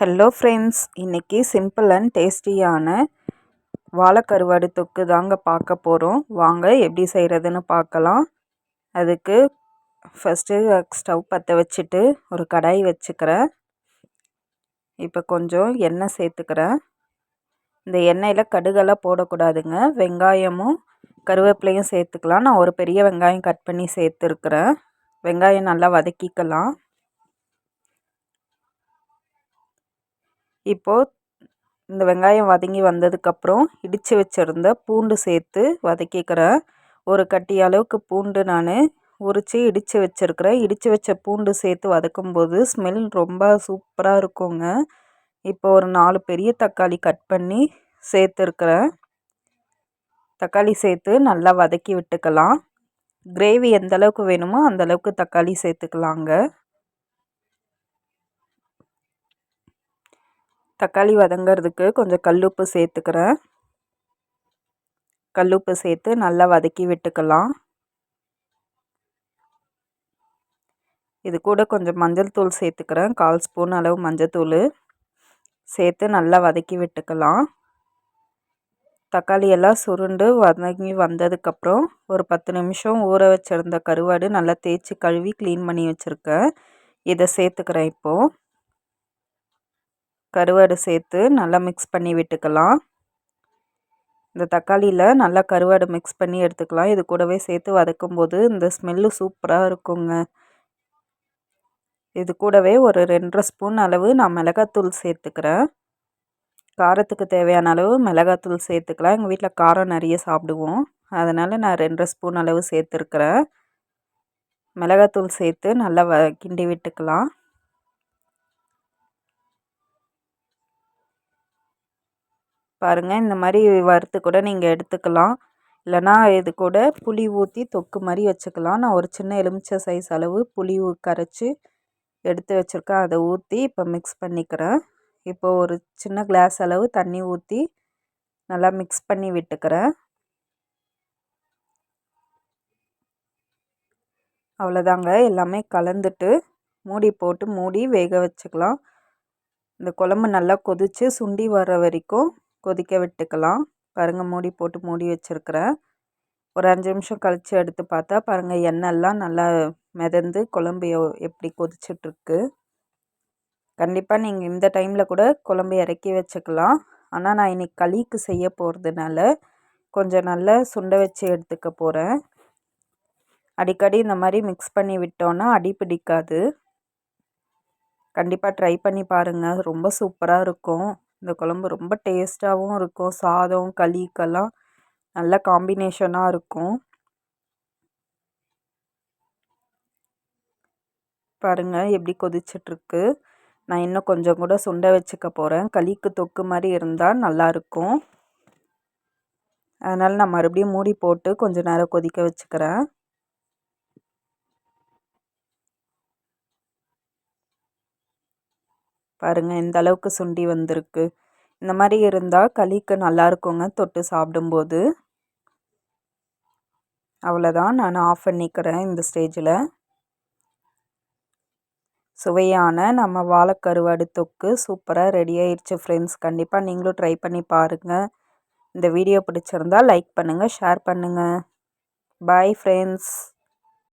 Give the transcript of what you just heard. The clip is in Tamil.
ஹலோ ஃப்ரெண்ட்ஸ், இன்றைக்கி சிம்பிள் அண்ட் டேஸ்டியான வாழைக்கருவாடு தொக்கு தாங்க பார்க்க போகிறோம். வாங்க எப்படி செய்கிறதுன்னு பார்க்கலாம். அதுக்கு ஃபஸ்ட்டு ஸ்டவ் பற்ற வச்சுட்டு ஒரு கடாய் வச்சுக்கிறேன். இப்போ கொஞ்சம் எண்ணெய் சேர்த்துக்கிறேன். இந்த எண்ணெயில் கடுகெல்லாம் போடக்கூடாதுங்க. வெங்காயமும் கருவேப்பிலையும் சேர்த்துக்கலாம். நான் ஒரு பெரிய வெங்காயம் கட் பண்ணி சேர்த்துருக்குறேன். வெங்காயம் நல்லா வதக்கிக்கலாம். இப்போது இந்த வெங்காயம் வதங்கி வந்ததுக்கப்புறம் இடித்து வச்சுருந்த பூண்டு சேர்த்து வதக்கிக்கிறேன். ஒரு கட்டி அளவுக்கு பூண்டு நான் உரித்து இடித்து வச்சுருக்கிறேன். இடித்து வச்ச பூண்டு சேர்த்து வதக்கும்போது ஸ்மெல் ரொம்ப சூப்பராக இருக்குங்க. இப்போ ஒரு 4 பெரிய தக்காளி கட் பண்ணி சேர்த்துருக்குறேன். தக்காளி சேர்த்து நல்லா வதக்கி விட்டுக்கலாம். கிரேவி எந்த அளவுக்கு வேணுமோ அந்தளவுக்கு தக்காளி சேர்த்துக்கலாங்க. தக்காளி வதங்கிறதுக்கு கொஞ்சம் கல்லுப்பு சேர்த்துக்கிறேன். கல்லுப்பு சேர்த்து நல்லா வதக்கி விட்டுக்கலாம். இது கூட கொஞ்சம் மஞ்சள் தூள் சேர்த்துக்கிறேன். 1/4 ஸ்பூன் அளவு மஞ்சள் தூள் சேர்த்து நல்லா வதக்கி விட்டுக்கலாம். தக்காளி எல்லாம் சுருண்டு வதங்கி வந்ததுக்கப்புறம் ஒரு 10 நிமிஷம் ஊற வச்சுருந்த கருவாடு நல்லா தேய்ச்சி கழுவி க்ளீன் பண்ணி வச்சுருக்கேன். இதை சேர்த்துக்கிறேன். இப்போது கருவாடு சேர்த்து நல்லா மிக்ஸ் பண்ணி விட்டுக்கலாம். இந்த தக்காளியில் நல்லா கருவாடு மிக்ஸ் பண்ணி எடுத்துக்கலாம். இது கூடவே சேர்த்து வதக்கும்போது இந்த ஸ்மெல்லு சூப்பராக இருக்குங்க. இது கூடவே ஒரு 2.5 ஸ்பூன் அளவு நான் மிளகாத்தூள் சேர்த்துக்கிறேன். காரத்துக்கு தேவையான அளவு மிளகாத்தூள் சேர்த்துக்கலாம். எங்கள் வீட்டில் காரம் நிறைய சாப்பிடுவோம், அதனால் நான் 2.5 ஸ்பூன் அளவு சேர்த்துருக்குறேன். மிளகாத்தூள் சேர்த்து நல்லா கிண்டி விட்டுக்கலாம். பாருங்கள், இந்த மாதிரி வறுத்து கூட நீங்கள் எடுத்துக்கலாம். இல்லைனா இது கூட புளி ஊற்றி தொக்கு மாதிரி வச்சுக்கலாம். நான் ஒரு சின்ன எலுமிச்சை சைஸ் அளவு புளி கரைச்சி எடுத்து வச்சுருக்கேன். அதை ஊற்றி இப்போ மிக்ஸ் பண்ணிக்கிறேன். இப்போ ஒரு சின்ன கிளாஸ் அளவு தண்ணி ஊற்றி நல்லா மிக்ஸ் பண்ணி விட்டுக்கிறேன். அவ்வளோதாங்க, எல்லாமே கலந்துட்டு மூடி போட்டு மூடி வேக வச்சுக்கலாம். இந்த குழம்பு நல்லா கொதித்து சுண்டி வர வரைக்கும் கொதிக்க விட்டுக்கலாம். பாருங்கள், மூடி போட்டு மூடி வச்சுருக்கிறேன். ஒரு 5 நிமிஷம் கழித்து எடுத்து பார்த்தா பாருங்கள், எண்ணெய்லாம் நல்லா மிதந்து குழம்பு எப்படி கொதிச்சிட்ருக்கு. கண்டிப்பாக நீங்கள் இந்த டைமில் கூட குழம்பு இறக்கி வச்சுக்கலாம். ஆனால் நான் இன்றைக்கி களிக்கு செய்ய போகிறதுனால கொஞ்சம் நல்லா சுண்ட வச்சு எடுத்துக்க போகிறேன். அடிக்கடி இந்த மாதிரி மிக்ஸ் பண்ணி விட்டோன்னா அடி பிடிக்காது. கண்டிப்பாக ட்ரை பண்ணி பாருங்கள், ரொம்ப சூப்பராக இருக்கும். இந்த குழம்பு ரொம்ப டேஸ்ட்டாகவும் இருக்கும். சாதம் களிக்கெல்லாம் நல்ல காம்பினேஷனாக இருக்கும். பாருங்கள் எப்படி கொதிச்சிட்ருக்கு. நான் இன்னும் கொஞ்சம் கூட சுண்ட வச்சுக்க போகிறேன். களிக்கு தொக்கு மாதிரி இருந்தால் நல்லாயிருக்கும். அதனால் நான் மறுபடியும் மூடி போட்டு கொஞ்சம் நேரம் கொதிக்க வச்சுக்கிறேன். பாருங்கள், இந்த அளவுக்கு சுண்டி வந்திருக்கு. இந்த மாதிரி இருந்தால் களிக்கு நல்லாயிருக்குங்க தொட்டு சாப்பிடும்போது. அவ்வளோதான், நான் ஆஃப் பண்ணிக்கிறேன். இந்த ஸ்டேஜில் சுவையான நம்ம வாழைக்கருவாடு தொக்கு சூப்பராக ரெடி ஆயிடுச்சு ஃப்ரெண்ட்ஸ். கண்டிப்பாக நீங்களும் ட்ரை பண்ணி பாருங்கள். இந்த வீடியோ பிடிச்சிருந்தால் லைக் பண்ணுங்கள், ஷேர் பண்ணுங்கள். Bye friends.